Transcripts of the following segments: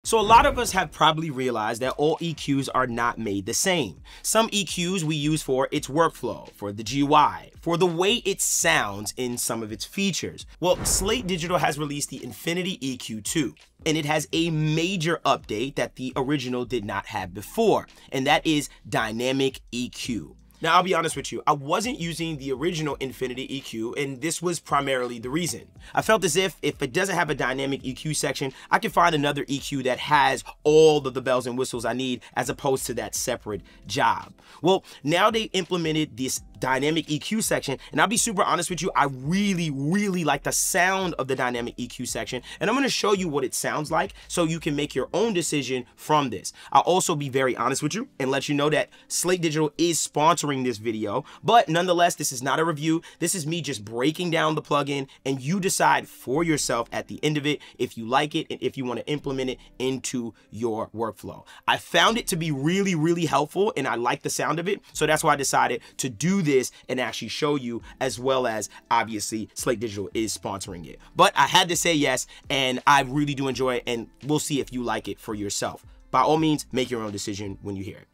So a lot of us have probably realized that all EQs are not made the same. Some EQs we use for its workflow, for the GUI, for the way it sounds in some of its features. Well, Slate Digital has released the Infinity EQ 2, and it has a major update that the original did not have before, and that is dynamic EQ. Now, I'll be honest with you, I wasn't using the original Infinity EQ, and this was primarily the reason. I felt as if it doesn't have a dynamic EQ section, I can find another EQ that has all of the bells and whistles I need as opposed to that separate job. Well, now they implemented this dynamic EQ section, and I'll be super honest with you, I really like the sound of the dynamic EQ section, and I'm going to show you what it sounds like so you can make your own decision from this. I'll also be very honest with you and let you know that Slate Digital is sponsoring this video, but nonetheless, this is not a review. This is me just breaking down the plugin, and you decide for yourself at the end of it if you like it and if you want to implement it into your workflow. I found it to be really helpful, and I like the sound of it, so that's why I decided to do this and actually show you, as well as obviously Slate Digital is sponsoring it. But I had to say yes, and I really do enjoy it, and we'll see if you like it for yourself. By all means, make your own decision when you hear it.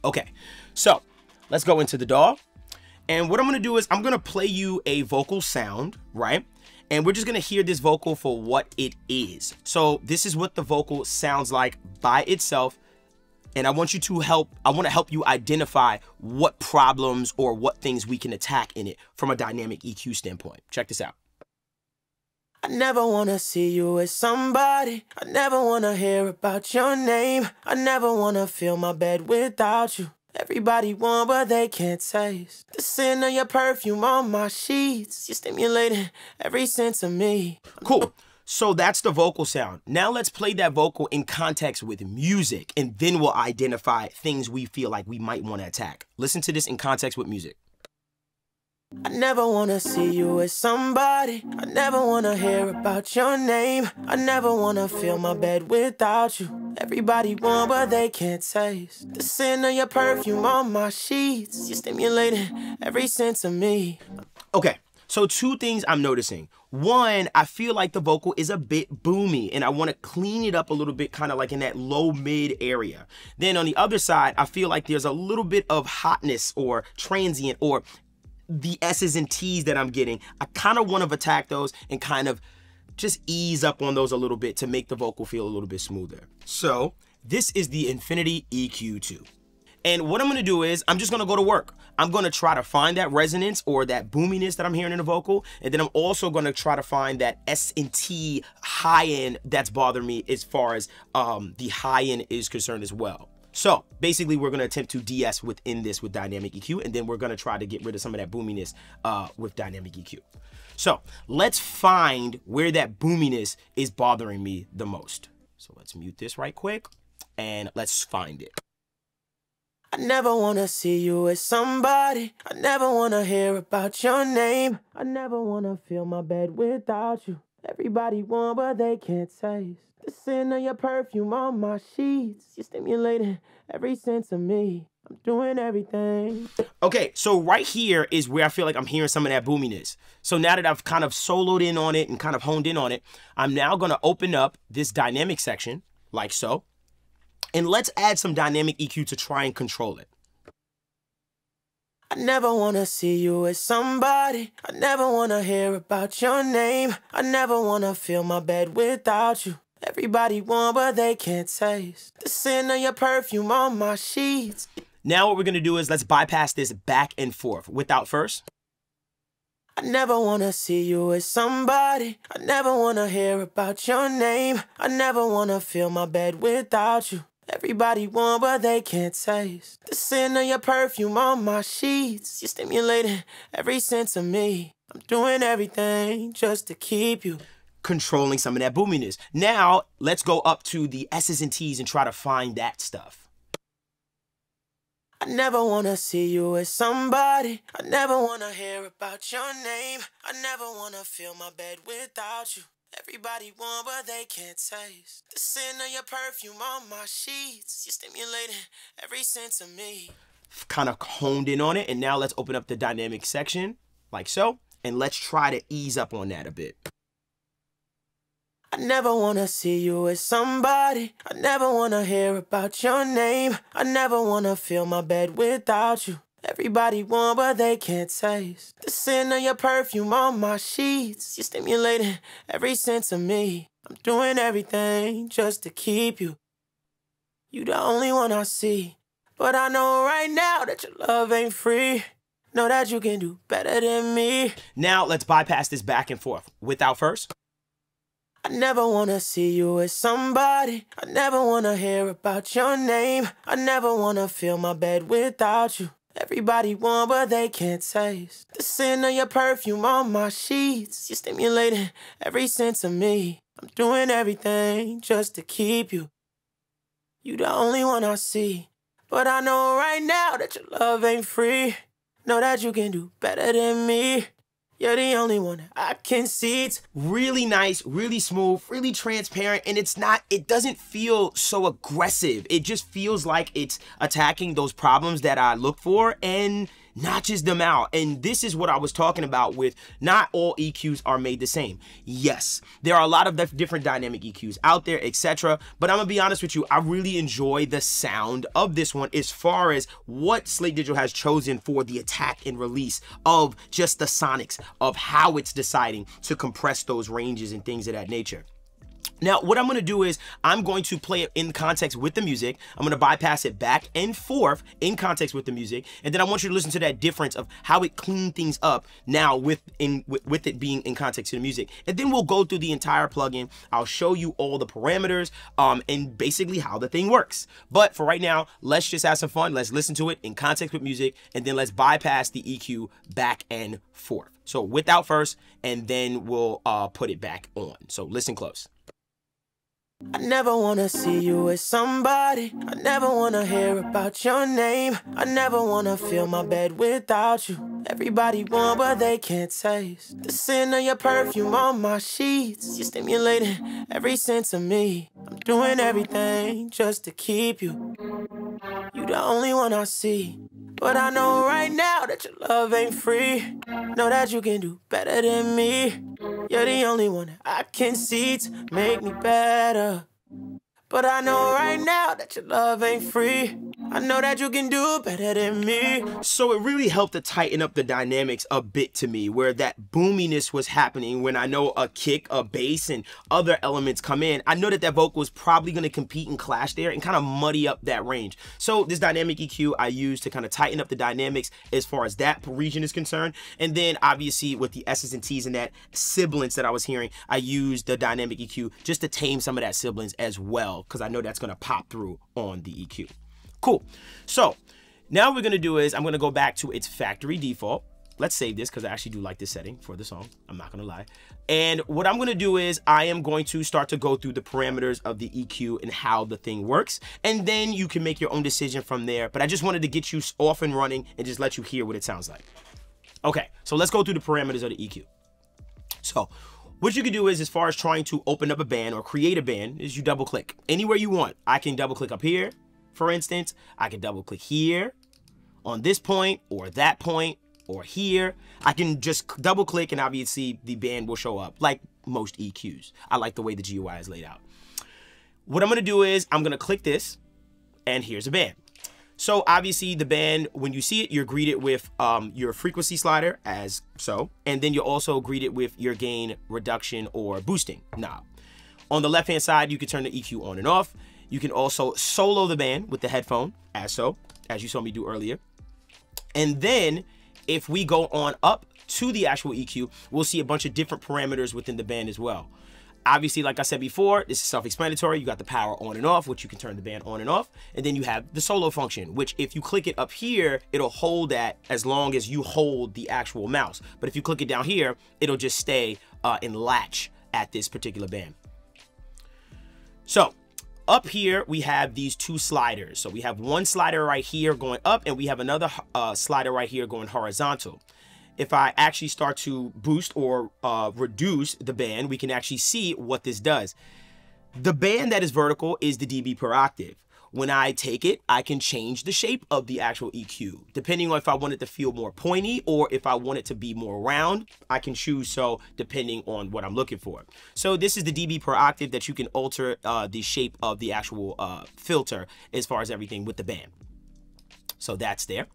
Okay, so let's go into the DAW. And what I'm gonna do is I'm gonna play you a vocal sound, right? And we're just gonna hear this vocal for what it is. So this is what the vocal sounds like by itself. And I want you to I wanna help you identify what problems or what things we can attack in it from a dynamic EQ standpoint. Check this out. I never wanna see you with somebody. I never wanna hear about your name. I never wanna fill my bed without you. Everybody want, but they can't taste the scent of your perfume on my sheets. You're stimulating every sense of me. Cool. So that's the vocal sound. Now let's play that vocal in context with music, and then we'll identify things we feel like we might want to attack. Listen to this in context with music. I never wanna see you with somebody. I never wanna hear about your name. I never wanna fill my bed without you. Everybody want, but they can't taste the scent of your perfume on my sheets. You're stimulating every sense of me. Okay, so two things I'm noticing. One, I feel like the vocal is a bit boomy, and I want to clean it up a little bit, kind of like in that low mid area. Then on the other side, I feel like there's a little bit of hotness or transient or the S's and T's that I'm getting. I kind of want to attack those and kind of just ease up on those a little bit to make the vocal feel a little bit smoother. So this is the Infinity EQ 2. And what I'm gonna do is I'm just gonna go to work. I'm gonna try to find that resonance or that boominess that I'm hearing in the vocal. And then I'm also gonna try to find that S and T high end that's bothering me as far as the high end is concerned as well. So basically we're gonna attempt to DS within this with dynamic EQ, and then we're gonna try to get rid of some of that boominess with dynamic EQ. So let's find where that boominess is bothering me the most. So let's mute this right quick and let's find it. I never wanna see you with somebody. I never wanna hear about your name. I never wanna fill my bed without you. Everybody want, but they can't taste the scent of your perfume on my sheets. You're stimulating every sense of me. I'm doing everything. Okay, so right here is where I feel like I'm hearing some of that boominess. So now that I've kind of soloed in on it and kind of honed in on it, I'm now gonna open up this dynamic section, like so. And let's add some dynamic EQ to try and control it. I never wanna see you with somebody. I never wanna hear about your name. I never wanna fill my bed without you. Everybody want, but they can't taste the scent of your perfume on my sheets. Now what we're gonna do is let's bypass this back and forth. Without first. I never wanna see you with somebody. I never wanna hear about your name. I never wanna fill my bed without you. Everybody want, but they can't taste the scent of your perfume on my sheets. You're stimulating every sense of me. I'm doing everything just to keep you. Controlling some of that boominess. Now, let's go up to the S's and T's and try to find that stuff. I never wanna see you with somebody. I never wanna hear about your name. I never wanna fill my bed without you. Everybody want, but they can't taste the scent of your perfume on my sheets. You're stimulating every sense of me. Kind of honed in on it, and now let's open up the dynamic section, like so, and let's try to ease up on that a bit. I never wanna see you with somebody. I never wanna hear about your name. I never wanna fill my bed without you. Everybody want, but they can't taste the scent of your perfume on my sheets. You're stimulating every sense of me. I'm doing everything just to keep you. You the only one I see. But I know right now that your love ain't free. Know that you can do better than me. Now let's bypass this back and forth. Without first. I never wanna see you with somebody. I never wanna hear about your name. I never wanna fill my bed without you. Everybody want, but they can't taste the scent of your perfume on my sheets. You're stimulating every sense of me. I'm doing everything just to keep you. You the only one I see. But I know right now that your love ain't free. Know that you can do better than me. You're the only one I can see. It's really nice, really smooth, really transparent, and it doesn't feel so aggressive. It just feels like it's attacking those problems that I look for and notches them out. And this is what I was talking about with not all EQs are made the same. Yes, there are a lot of different dynamic EQs out there, etc. But I'm gonna be honest with you, I really enjoy the sound of this one as far as what Slate Digital has chosen for the attack and release of just the sonics, of how it's deciding to compress those ranges and things of that nature. Now, what I'm going to do is I'm going to play it in context with the music. I'm going to bypass it back and forth in context with the music. And then I want you to listen to that difference of how it cleaned things up now with it being in context to the music. And then we'll go through the entire plugin. I'll show you all the parameters and basically how the thing works. But for right now, let's just have some fun. Let's listen to it in context with music. And then let's bypass the EQ back and forth. So without first, and then we'll put it back on. So listen close. I never wanna see you with somebody. I never wanna hear about your name. I never wanna fill my bed without you. Everybody want, but they can't taste the scent of your perfume on my sheets. You're stimulating every sense of me. I'm doing everything just to keep you. You the only one I see. But I know right now that your love ain't free. Know that you can do better than me. You're the only one I can see to make me better. But I know right now that your love ain't free. I know that you can do better than me. So it really helped to tighten up the dynamics a bit to me, where that boominess was happening when I know a kick, a bass, and other elements come in. I know that that vocal is probably going to compete and clash there and kind of muddy up that range. So this dynamic EQ I use to kind of tighten up the dynamics as far as that region is concerned. And then obviously with the S's and T's and that sibilance that I was hearing, I used the dynamic EQ just to tame some of that sibilance as well, because I know that's going to pop through on the EQ. Cool. So now what we're going to do is I'm going to go back to its factory default. Let's save this because I actually do like this setting for the song. I'm not going to lie. And what I'm going to do is I am going to start to go through the parameters of the EQ and how the thing works. And then you can make your own decision from there. But I just wanted to get you off and running and just let you hear what it sounds like. Okay, so let's go through the parameters of the EQ. So what you can do is, as far as trying to open up a band or create a band, is you double click anywhere you want. I can double click up here. For instance, I can double click here on this point or that point or here. I can just double click and obviously the band will show up like most EQs. I like the way the GUI is laid out. What I'm going to do is I'm going to click this and here's a band. So obviously the band, when you see it, you're greeted with your frequency slider as so, and then you're also greeted with your gain reduction or boosting knob. On the left-hand side, you can turn the EQ on and off. You can also solo the band with the headphone, as so, as you saw me do earlier. And then if we go on up to the actual EQ, we'll see a bunch of different parameters within the band as well. Obviously, like I said before, this is self-explanatory. You got the power on and off, which you can turn the band on and off. And then you have the solo function, which if you click it up here, it'll hold that as long as you hold the actual mouse. But if you click it down here, it'll just stay in latch at this particular band. So up here, we have these two sliders. So we have one slider right here going up, and we have another slider right here going horizontal. If I actually start to boost or reduce the band, we can actually see what this does. The band that is vertical is the dB per octave. when I take it, I can change the shape of the actual EQ. Depending on if I want it to feel more pointy or if I want it to be more round, I can choose so depending on what I'm looking for. So this is the dB per octave that you can alter the shape of the actual filter as far as everything with the band. So that's there.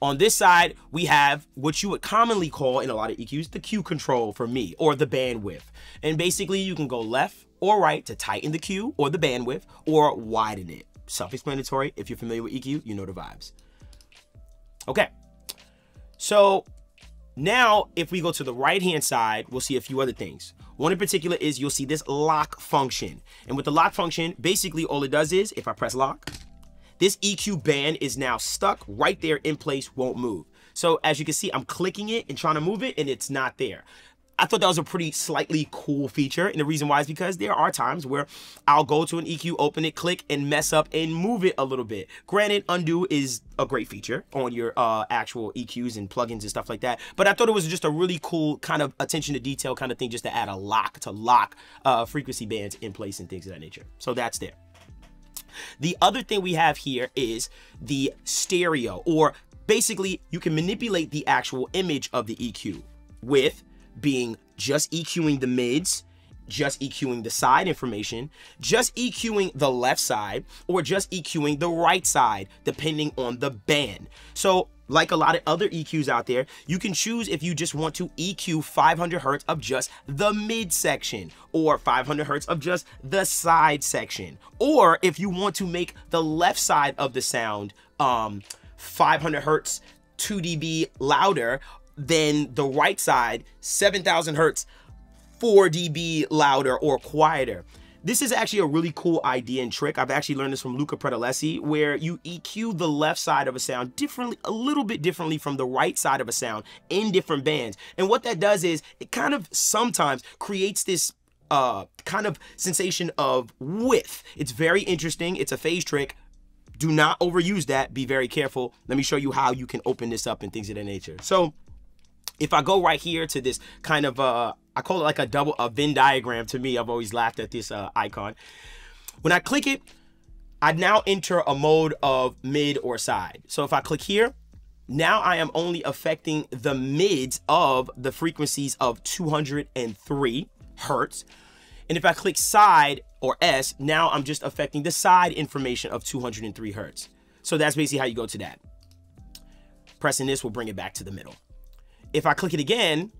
On this side, we have what you would commonly call in a lot of EQs, the Q control for me, or the bandwidth. And basically you can go left or right to tighten the Q or the bandwidth or widen it. Self-explanatory. If you're familiar with EQ, you know the vibes. Okay. So now if we go to the right-hand side, we'll see a few other things. One in particular is you'll see this lock function. And with the lock function, basically all it does is if I press lock, this EQ band is now stuck right there in place, won't move. So as you can see, I'm clicking it and trying to move it and it's not there. I thought that was a pretty slightly cool feature. And the reason why is because there are times where I'll go to an EQ, open it, click, and mess up and move it a little bit. Granted, undo is a great feature on your actual EQs and plugins and stuff like that. But I thought it was just a really cool kind of attention to detail kind of thing just to add a lock to lock frequency bands in place and things of that nature. So that's there. The other thing we have here is the stereo, or basically you can manipulate the actual image of the EQ with being just EQing the mids, just EQing the side information, just EQing the left side, or just EQing the right side, depending on the band. So like a lot of other EQs out there, you can choose if you just want to EQ 500 hertz of just the mid section, or 500 hertz of just the side section, or if you want to make the left side of the sound 500 hertz 2 dB louder than the right side 7,000 hertz 4 dB louder or quieter. This is actually a really cool idea and trick. I've actually learned this from Luca Predalesi, where you EQ the left side of a sound differently, a little bit differently from the right side of a sound in different bands. And what that does is it kind of sometimes creates this kind of sensation of width. It's very interesting. It's a phase trick. Do not overuse that. Be very careful. Let me show you how you can open this up and things of that nature. So if I go right here to this kind of, I call it like a Venn diagram to me. I've always laughed at this icon. When I click it, I now enter a mode of mid or side. So if I click here, now I am only affecting the mids of the frequencies of 203 hertz. And if I click side or S, now I'm just affecting the side information of 203 hertz. So that's basically how you go to that. Pressing this will bring it back to the middle. If I click it again,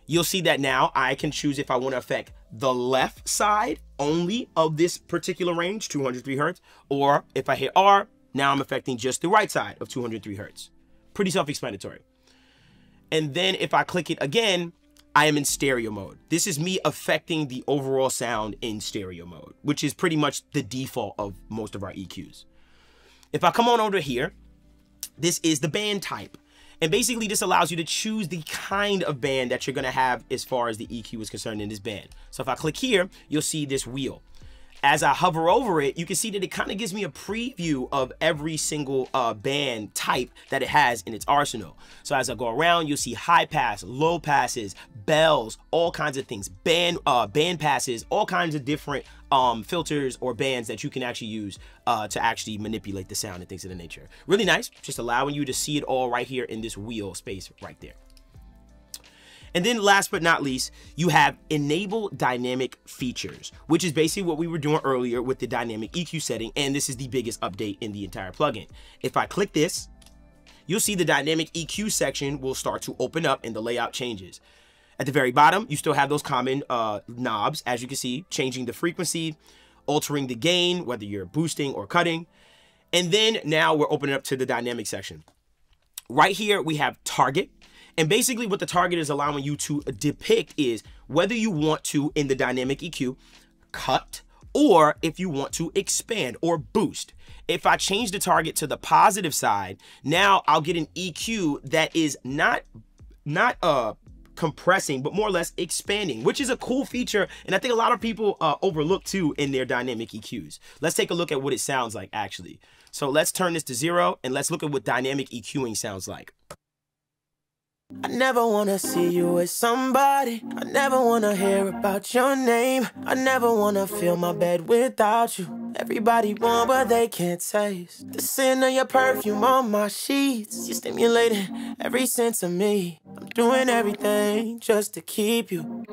you'll see that now I can choose if I want to affect the left side only of this particular range, 203 hertz, or if I hit R, now I'm affecting just the right side of 203 hertz. Pretty self-explanatory. And then if I click it again, I am in stereo mode. This is me affecting the overall sound in stereo mode, which is pretty much the default of most of our EQs. If I come on over here, this is the band type. And basically this allows you to choose the kind of band that you're gonna have as far as the EQ is concerned in this band. So if I click here, you'll see this wheel. As I hover over it, you can see that it kind of gives me a preview of every single band type that it has in its arsenal. So as I go around, you'll see high pass, low passes, bells, all kinds of things, band passes, all kinds of different filters or bands that you can actually use to actually manipulate the sound and things of the nature. Really nice, just allowing you to see it all right here in this wheel space right there. And then last but not least, you have enable dynamic features, which is basically what we were doing earlier with the dynamic EQ setting. And this is the biggest update in the entire plugin. If I click this, you'll see the dynamic EQ section will start to open up and the layout changes. At the very bottom, you still have those common knobs, as you can see, changing the frequency, altering the gain, whether you're boosting or cutting. And then now we're opening up to the dynamic section. Right here, we have target. And basically what the target is allowing you to depict is whether you want to, in the dynamic EQ, cut, or if you want to expand or boost. If I change the target to the positive side, now I'll get an EQ that is not compressing, but more or less expanding, which is a cool feature. And I think a lot of people overlook too in their dynamic EQs. Let's take a look at what it sounds like actually. So let's turn this to 0 and let's look at what dynamic EQing sounds like. I never wanna see you with somebody. I never wanna hear about your name. I never wanna fill my bed without you. Everybody want but they can't taste the scent of your perfume on my sheets. You're stimulating every sense of me. I'm doing everything just to keep you.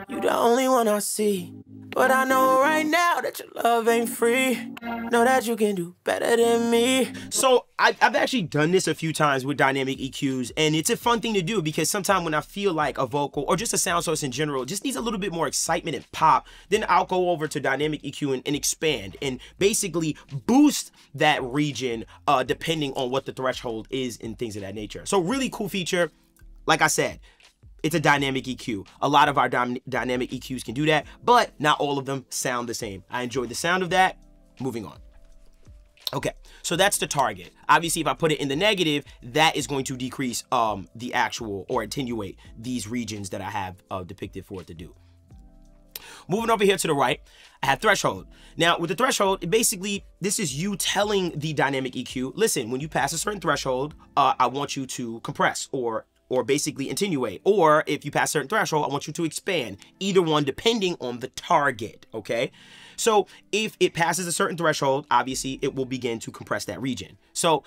You the only one I see. But I know right now that your love ain't free. Know that you can do better than me. So I've actually done this a few times with dynamic EQs, and it's a fun thing to do because sometimes when I feel like a vocal or just a sound source in general just needs a little bit more excitement and pop, then I'll go over to dynamic EQ and expand and basically boost that region depending on what the threshold is and things of that nature. So really cool feature. Like I said, it's a dynamic EQ. A lot of our dynamic EQs can do that, but not all of them sound the same. I enjoy the sound of that. Moving on. Okay, so that's the target. Obviously, if I put it in the negative, that is going to decrease the actual or attenuate these regions that I have depicted for it to do. Moving over here to the right, I have threshold. Now, with the threshold, basically, this is you telling the dynamic EQ, listen, when you pass a certain threshold, I want you to compress or basically attenuate, or if you pass a certain threshold, I want you to expand. Either one, depending on the target, okay? So if it passes a certain threshold, obviously it will begin to compress that region. So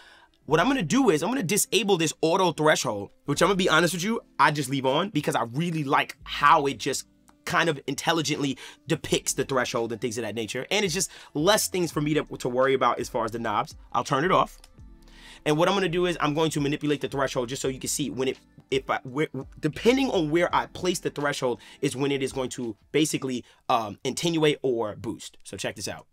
what I'm gonna do is I'm gonna disable this auto threshold, which I'm gonna be honest with you, I just leave on because I really like how it just kind of intelligently depicts the threshold and things of that nature. And it's just less things for me to worry about as far as the knobs. I'll turn it off. And what I'm going to do is I'm going to manipulate the threshold just so you can see when depending on where I place the threshold is when it is going to basically attenuate or boost. So check this out.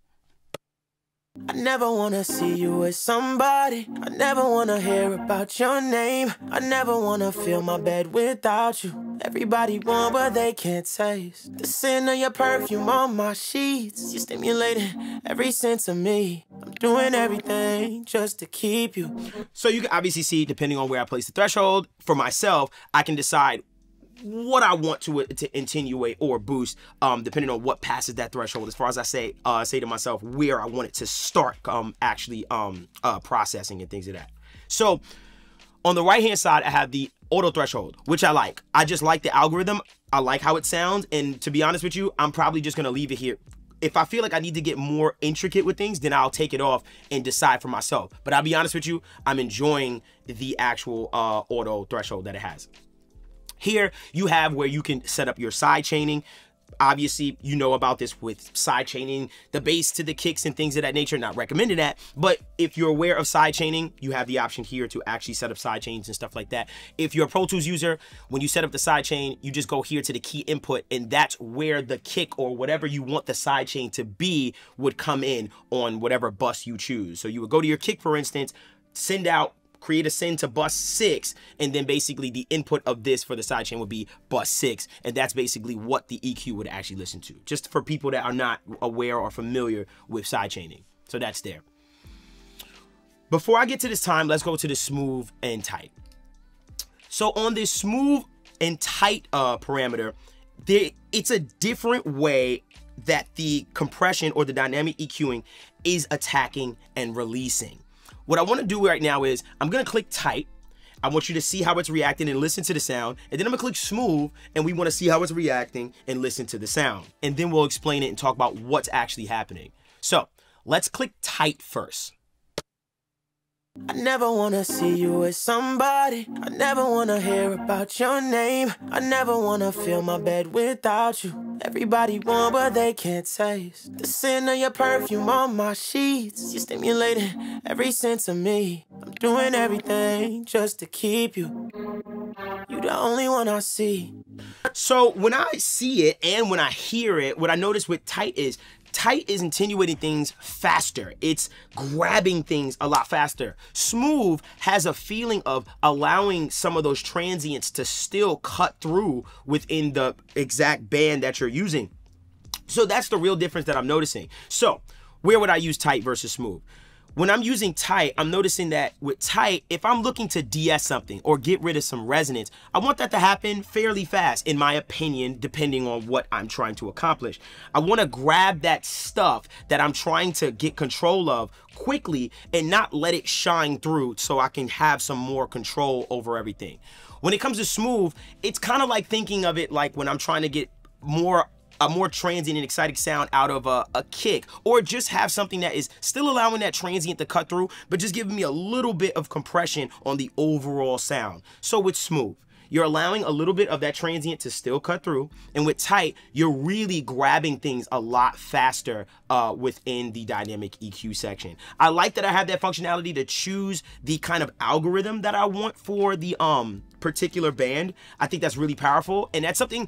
I never wanna see you with somebody. I never wanna hear about your name. I never wanna fill my bed without you. Everybody want but they can't taste the scent of your perfume on my sheets. You're stimulating every sense of me. I'm doing everything just to keep you. So you can obviously see, depending on where I place the threshold, for myself, I can decide what I want to attenuate or boost, depending on what passes that threshold. As far as I say to myself where I want it to start actually processing and things of that. So on the right hand side, I have the auto threshold, which I like. I just like the algorithm. I like how it sounds, and to be honest with you, I'm probably just gonna leave it here. If I feel like I need to get more intricate with things, then I'll take it off and decide for myself. But I'll be honest with you, I'm enjoying the actual auto threshold that it has. Here you have where you can set up your side chaining. Obviously, you know about this with side chaining, the bass to the kicks and things of that nature. Not recommending that, but if you're aware of side chaining, you have the option here to actually set up side chains and stuff like that. If you're a Pro Tools user, when you set up the side chain, you just go here to the key input, and that's where the kick or whatever you want the side chain to be would come in on whatever bus you choose. So you would go to your kick, for instance, send out, create a send to bus 6, and then basically the input of this for the sidechain would be bus 6, and that's basically what the EQ would actually listen to, just for people that are not aware or familiar with sidechaining. So that's there. Before I get to this time, let's go to the smooth and tight. So on this smooth and tight parameter, it's a different way that the compression or the dynamic EQing is attacking and releasing. What I want to do right now is I'm going to click tight. I want you to see how it's reacting and listen to the sound. And then I'm going to click smooth, and we want to see how it's reacting and listen to the sound. And then we'll explain it and talk about what's actually happening. So let's click tight first. I never wanna see you with somebody. I never wanna hear about your name. I never wanna fill my bed without you. Everybody want but they can't taste the scent of your perfume on my sheets. You're stimulating every sense of me. I'm doing everything just to keep you. You the only one I see. So when I see it and when I hear it, what I notice with tight is attenuating things faster. It's grabbing things a lot faster. Smooth has a feeling of allowing some of those transients to still cut through within the exact band that you're using. So that's the real difference that I'm noticing. So where would I use tight versus smooth? When I'm using tight, I'm noticing that with tight, if I'm looking to de-ess something or get rid of some resonance, I want that to happen fairly fast, in my opinion, depending on what I'm trying to accomplish. I want to grab that stuff that I'm trying to get control of quickly and not let it shine through so I can have some more control over everything. When it comes to smooth, it's kind of like thinking of it like when I'm trying to get a more transient and exciting sound out of a kick, or just have something that is still allowing that transient to cut through, but just giving me a little bit of compression on the overall sound. So with smooth, you're allowing a little bit of that transient to still cut through, and with tight, you're really grabbing things a lot faster within the dynamic EQ section. I like that I have that functionality to choose the kind of algorithm that I want for the particular band. I think that's really powerful, and that's something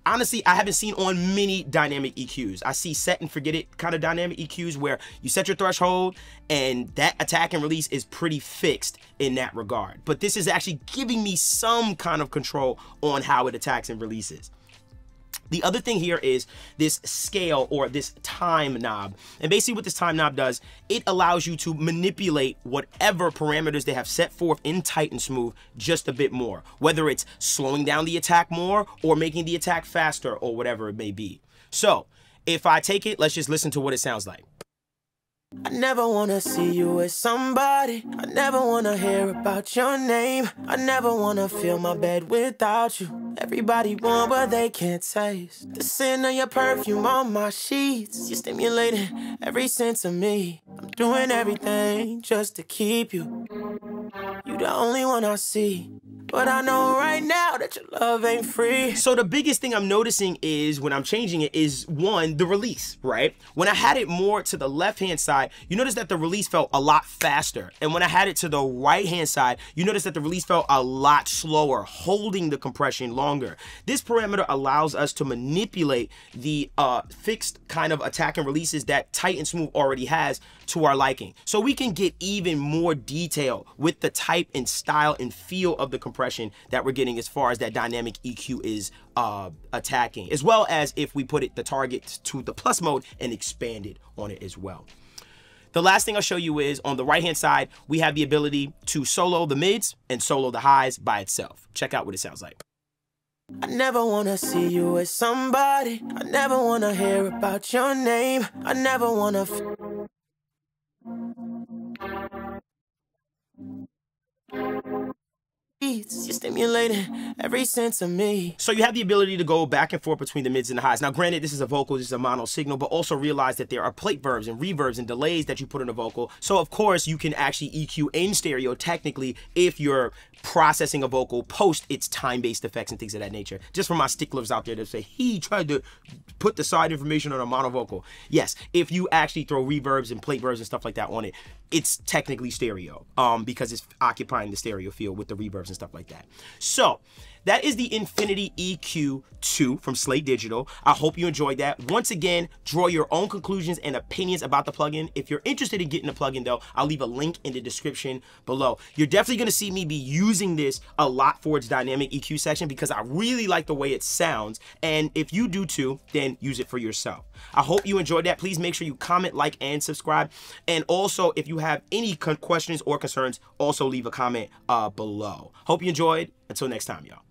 honestly, I haven't seen on many dynamic EQs. I see set and forget it kind of dynamic EQs where you set your threshold and that attack and release is pretty fixed in that regard. But this is actually giving me some kind of control on how it attacks and releases. The other thing here is this scale or this time knob. And basically what this time knob does, it allows you to manipulate whatever parameters they have set forth in tight and smooth just a bit more, whether it's slowing down the attack more or making the attack faster or whatever it may be. So if I take it, let's just listen to what it sounds like. I never wanna see you with somebody. I never wanna hear about your name. I never wanna fill my bed without you. Everybody want but they can't taste the scent of your perfume on my sheets. You're stimulating every sense of me. I'm doing everything just to keep you. You the only one I see. But I know right now that your love ain't free. So the biggest thing I'm noticing is when I'm changing it is one, the release, right? When I had it more to the left-hand side, you notice that the release felt a lot faster. And when I had it to the right-hand side, you notice that the release felt a lot slower, holding the compression longer. This parameter allows us to manipulate the fixed kind of attack and releases that tight and smooth already has to our liking. So we can get even more detail with the type and style and feel of the compression that we're getting as far as that dynamic EQ is attacking, as well as if we put the target to the plus mode and expand it on it as well. The last thing I'll show you is on the right hand side, we have the ability to solo the mids and solo the highs by itself. Check out what it sounds like. I never wanna see you with somebody. I never wanna hear about your name. I never wanna you're stimulating every sense of me. So you have the ability to go back and forth between the mids and the highs. Now, granted, this is a vocal, this is a mono signal, but also realize that there are plate verbs and reverbs and delays that you put in a vocal. So of course, you can actually EQ in stereo technically if you're processing a vocal post its time-based effects and things of that nature. Just for my sticklers out there that say, he tried to put the side information on a mono vocal. Yes, if you actually throw reverbs and plate verbs and stuff like that on it, it's technically stereo because it's occupying the stereo field with the reverbs and stuff like that. So that is the Infinity EQ2 from SLATE Digital. I hope you enjoyed that. Once again, draw your own conclusions and opinions about the plugin. If you're interested in getting the plugin though, I'll leave a link in the description below. You're definitely gonna see me be using this a lot for its dynamic EQ section because I really like the way it sounds. And if you do too, then use it for yourself. I hope you enjoyed that. Please make sure you comment, like, and subscribe. And also, if you have any questions or concerns, also leave a comment below. Hope you enjoyed. Until next time, y'all.